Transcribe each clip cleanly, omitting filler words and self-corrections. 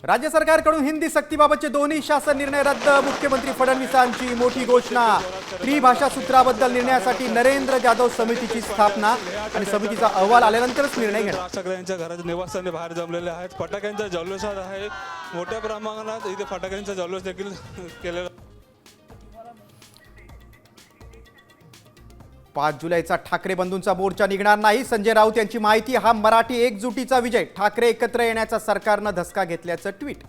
राज्य सरकारकडून हिंदी सक्तीबाबतचे दोन्ही शासन निर्णय रद्द. मुख्यमंत्री फडणवीसांची मोठी घोषणा. त्रिभाषा सूत्राबद्दल निर्णयासाठी नरेंद्र जाधव समितीची स्थापना आणि समितीचा अहवाल आल्यानंतरच निर्णय घेणार. सगळ्यांच्या घराच्या निवासाने बाहेर जमलेले आहेत. फटाक्यांचा जल्लोष आहे. मोठ्या प्रमाणात इथे फटाक्यांचा जल्लोष देखील केलेला. 5 जुलैचा ठाकरे बंधूंचा मोर्चा निघणार नाही. संजय राऊत यांची माहिती. हा मराठी एकजुटीचा विजय. ठाकरे एकत्र येण्याचा सरकारनं धसका घेतल्याचं ट्विट.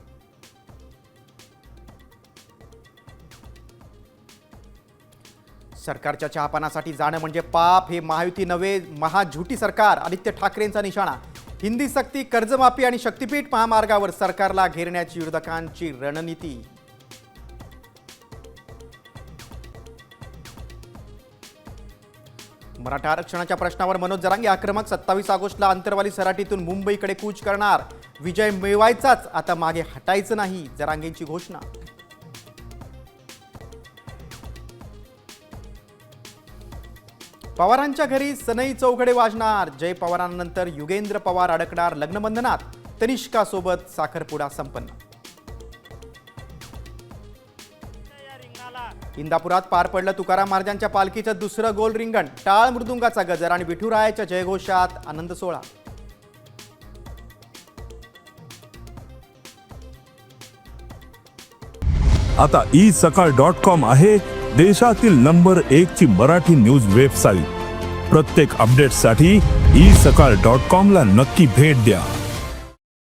सरकारच्या चहापानासाठी जाणं म्हणजे पाप. हे महायुती नव्हे, महाझुटी सरकार. आदित्य ठाकरेंचा निशाणा. हिंदी सक्ती, कर्जमाफी आणि शक्तीपीठ महामार्गावर सरकारला घेरण्याची विरोधकांची रणनीती. मराठा आरक्षणाच्या प्रश्नावर मनोज जरांगे आक्रमक. 27 ऑगस्टला अंतरवाली सराटीतून मुंबईकडे कूच करणार. विजय मिळवायचाच, आता मागे हटायचं नाही, जरांगेंची घोषणा. पवारांच्या घरी सनई चौघडे वाजणार. जय पवारांनंतर युगेंद्र पवार अडकणार लग्नबंधनात. तनिष्का सोबत साखरपुडा संपन्न. इंदापुरात पार पडलं तुकाराम महाराजांच्या पालखीचं दुसरं गोल रिंगण. टाळ मृदुंगाचा गजर आणि विठुरायाच्या जयघोषात आनंद सोहळा. आता isakal.com आहे देशातील नंबर 1 ची मराठी न्यूज वेबसाईट. प्रत्येक अपडेटसाठी isakal.com ला नक्की भेट द्या.